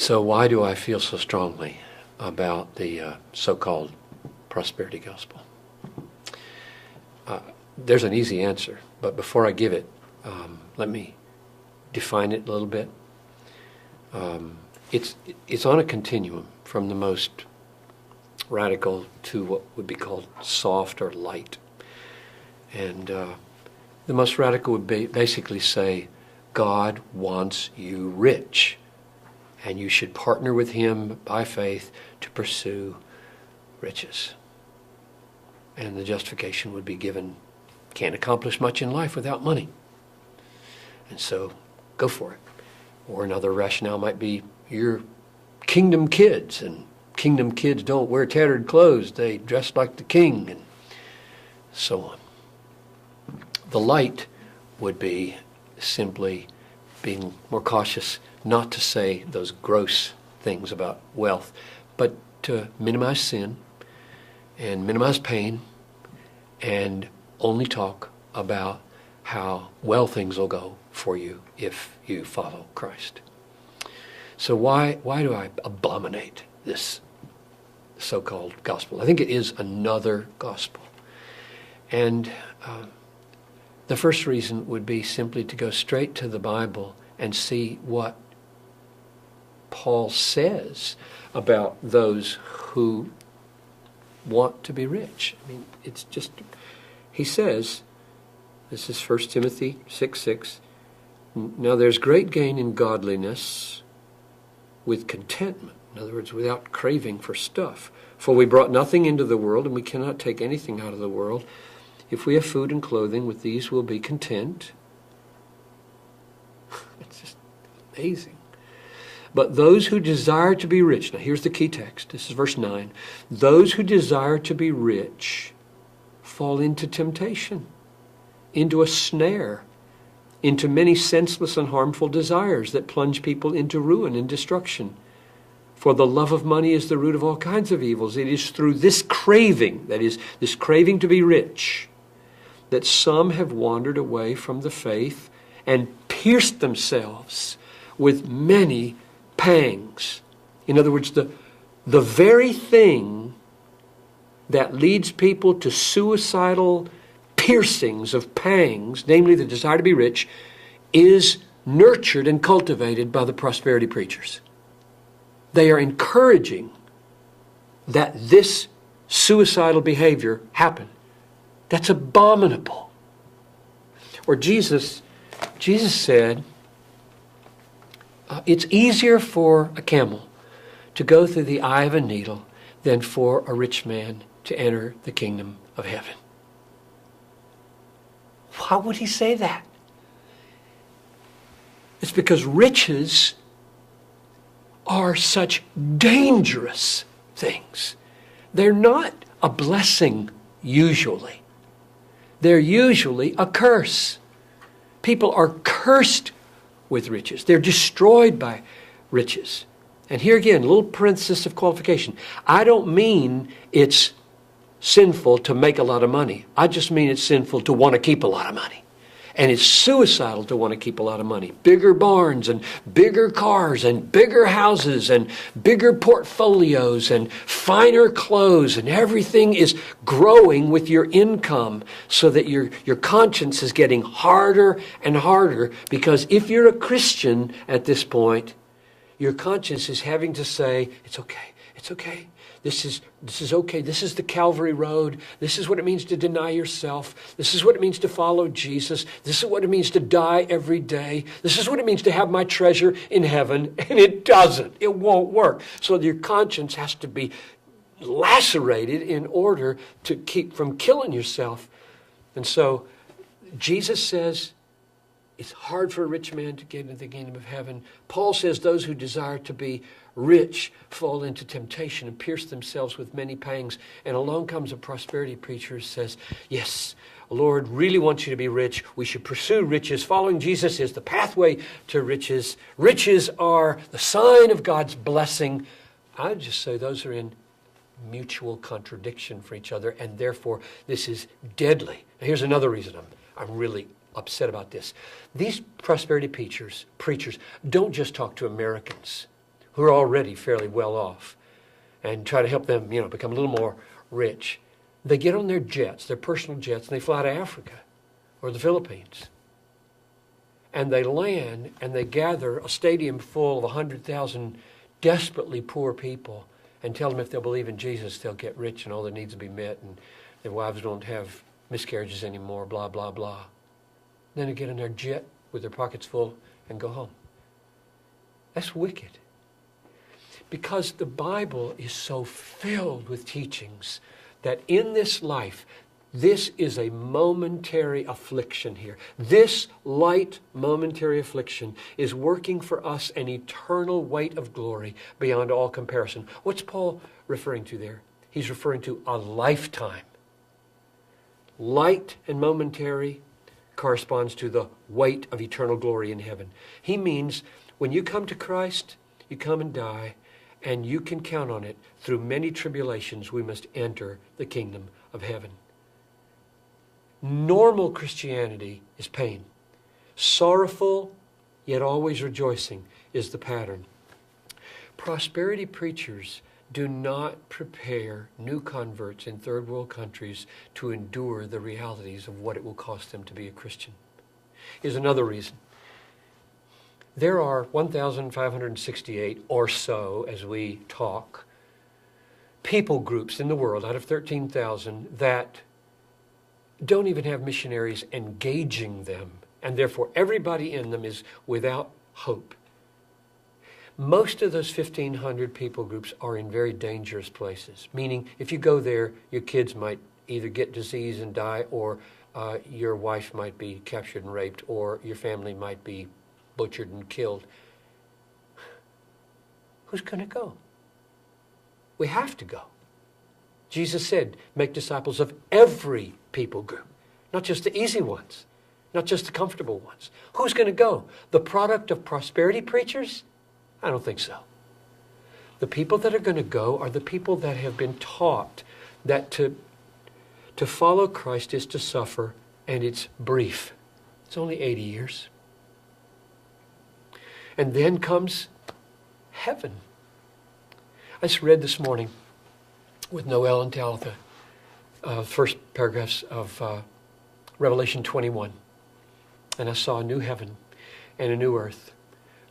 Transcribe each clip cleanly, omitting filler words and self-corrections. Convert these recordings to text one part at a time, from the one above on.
So why do I feel so strongly about the so-called prosperity gospel? There's an easy answer, but before I give it, let me define it a little bit. It's on a continuum from the most radical to what would be called soft or light. And the most radical would basically say, God wants you rich, and you should partner with him by faith to pursue riches. And the justification would be given, can't accomplish much in life without money. And so go for it. Or another rationale might be, you're kingdom kids, and kingdom kids don't wear tattered clothes. They dress like the king, and so on. The light would be simply being more cautious not to say those gross things about wealth, but to minimize sin and minimize pain and only talk about how well things will go for you if you follow Christ. So why do I abominate this so-called gospel? I think it is another gospel. And the first reason would be simply to go straight to the Bible and see what Paul says about those who want to be rich. I mean, it's just, he says, this is 1 Timothy 6:6, now there's great gain in godliness with contentment. In other words, without craving for stuff. For we brought nothing into the world, and we cannot take anything out of the world. If we have food and clothing, with these we'll be content. It's just amazing. But those who desire to be rich, now here's the key text, this is verse 9. Those who desire to be rich fall into temptation, into a snare, into many senseless and harmful desires that plunge people into ruin and destruction. For the love of money is the root of all kinds of evils. It is through this craving, that is, this craving to be rich, that some have wandered away from the faith and pierced themselves with many pangs. In other words, the very thing that leads people to suicidal piercings of pangs, namely the desire to be rich, is nurtured and cultivated by the prosperity preachers. They are encouraging that this suicidal behavior happen. That's abominable. Or Jesus said, it's easier for a camel to go through the eye of a needle than for a rich man to enter the kingdom of heaven. Why would he say that? It's because riches are such dangerous things. They're not a blessing usually. They're usually a curse. People are cursed with riches. They're destroyed by riches. And here again, a little parenthesis of qualification. I don't mean it's sinful to make a lot of money. I just mean it's sinful to want to keep a lot of money. And it's suicidal to want to keep a lot of money. Bigger barns and bigger cars and bigger houses and bigger portfolios and finer clothes, and everything is growing with your income so that your conscience is getting harder and harder, because if you're a Christian at this point, your conscience is having to say, it's okay, it's okay. This is okay. This is the Calvary Road. This is what it means to deny yourself. This is what it means to follow Jesus. This is what it means to die every day. This is what it means to have my treasure in heaven. And it doesn't. It won't work. So your conscience has to be lacerated in order to keep from killing yourself. And so Jesus says it's hard for a rich man to get into the kingdom of heaven. Paul says those who desire to be rich fall into temptation and pierce themselves with many pangs. And along comes a prosperity preacher who says, yes, the Lord really wants you to be rich. We should pursue riches. Following Jesus is the pathway to riches. Riches are the sign of God's blessing. I'd just say those are in mutual contradiction for each other, and therefore this is deadly. Now, here's another reason I'm really upset about this. These prosperity preachers don't just talk to Americans who are already fairly well off and try to help them, become a little more rich. They get on their jets, their personal jets, and they fly to Africa or the Philippines. And they land and they gather a stadium full of 100,000 desperately poor people and tell them if they'll believe in Jesus, they'll get rich and all their needs will be met and their wives don't have miscarriages anymore, blah, blah, blah. Then they get in their jet with their pockets full and go home. That's wicked. Because the Bible is so filled with teachings that in this life, this is a momentary affliction here. This light momentary affliction is working for us an eternal weight of glory beyond all comparison. What's Paul referring to there? He's referring to a lifetime. Light and momentary corresponds to the weight of eternal glory in heaven. He means when you come to Christ, you come and die, and you can count on it. Through many tribulations, we must enter the kingdom of heaven. Normal Christianity is pain. Sorrowful, yet always rejoicing, is the pattern. Prosperity preachers do not prepare new converts in third world countries to endure the realities of what it will cost them to be a Christian. Here's another reason. There are 1,568 or so, as we talk, people groups in the world out of 13,000 that don't even have missionaries engaging them, and therefore everybody in them is without hope. Most of those 1,500 people groups are in very dangerous places, meaning if you go there, your kids might either get disease and die, or your wife might be captured and raped, or your family might be butchered and killed. Who's going to go? We have to go. Jesus said, make disciples of every people group, not just the easy ones, not just the comfortable ones. Who's going to go? The product of prosperity preachers? I don't think so. The people that are going to go are the people that have been taught that to follow Christ is to suffer, and it's brief. It's only 80 years. And then comes heaven. I just read this morning with Noel and Talitha, first paragraphs of Revelation 21. And I saw a new heaven and a new earth.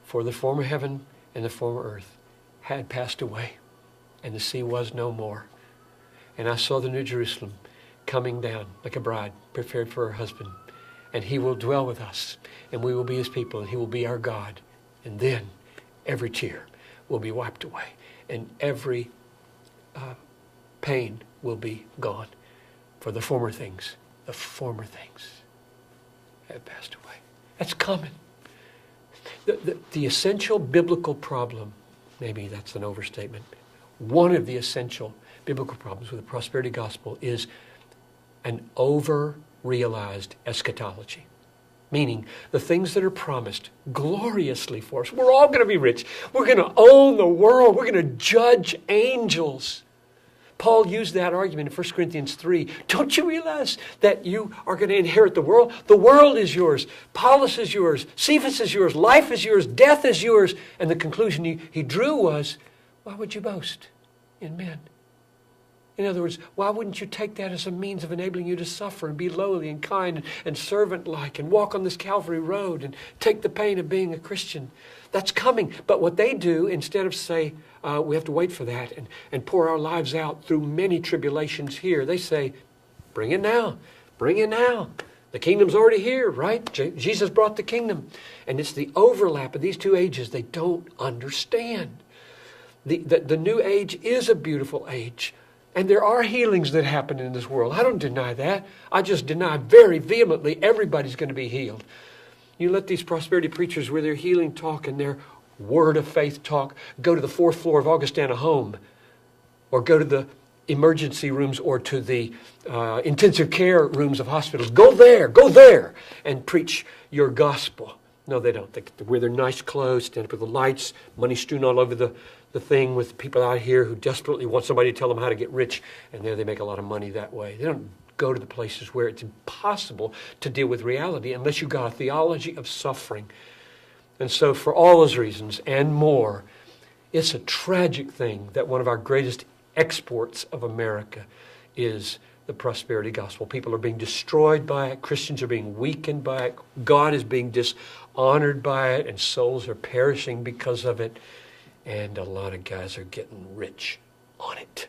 For the former heaven and the former earth had passed away, and the sea was no more. And I saw the new Jerusalem coming down like a bride prepared for her husband. And he will dwell with us, and we will be his people, and he will be our God. And then every tear will be wiped away, and every pain will be gone. For the former things have passed away. That's coming. The essential biblical problem, maybe that's an overstatement, one of the essential biblical problems with the prosperity gospel is an over-realized eschatology. Meaning the things that are promised gloriously for us. We're all going to be rich. We're going to own the world. We're going to judge angels. Paul used that argument in 1 Corinthians 3. Don't you realize that you are going to inherit the world? The world is yours. Paulus is yours. Cephas is yours. Life is yours. Death is yours. And the conclusion he drew was, why would you boast in men? In other words, why wouldn't you take that as a means of enabling you to suffer and be lowly and kind and servant-like and walk on this Calvary road and take the pain of being a Christian? That's coming. But what they do, instead of say, we have to wait for that and pour our lives out through many tribulations here, they say, bring it now. Bring it now. The kingdom's already here, right? Jesus brought the kingdom. And it's the overlap of these two ages they don't understand. The new age is a beautiful age. And there are healings that happen in this world. I don't deny that. I just deny very vehemently everybody's going to be healed. You let these prosperity preachers with their healing talk and their word of faith talk go to the 4th floor of Augustana Home, or go to the emergency rooms or to the intensive care rooms of hospitals. Go there and preach your gospel. No, they don't. They wear their nice clothes, stand up with the lights, money strewn all over the thing, with people out here who desperately want somebody to tell them how to get rich, and there they make a lot of money that way. They don't go to the places where it's impossible to deal with reality unless you've got a theology of suffering. And so for all those reasons and more, It's a tragic thing that one of our greatest exports of America is the prosperity gospel. People are being destroyed by it. Christians are being weakened by it. God is being dishonored by it, and souls are perishing because of it. And a lot of guys are getting rich on it.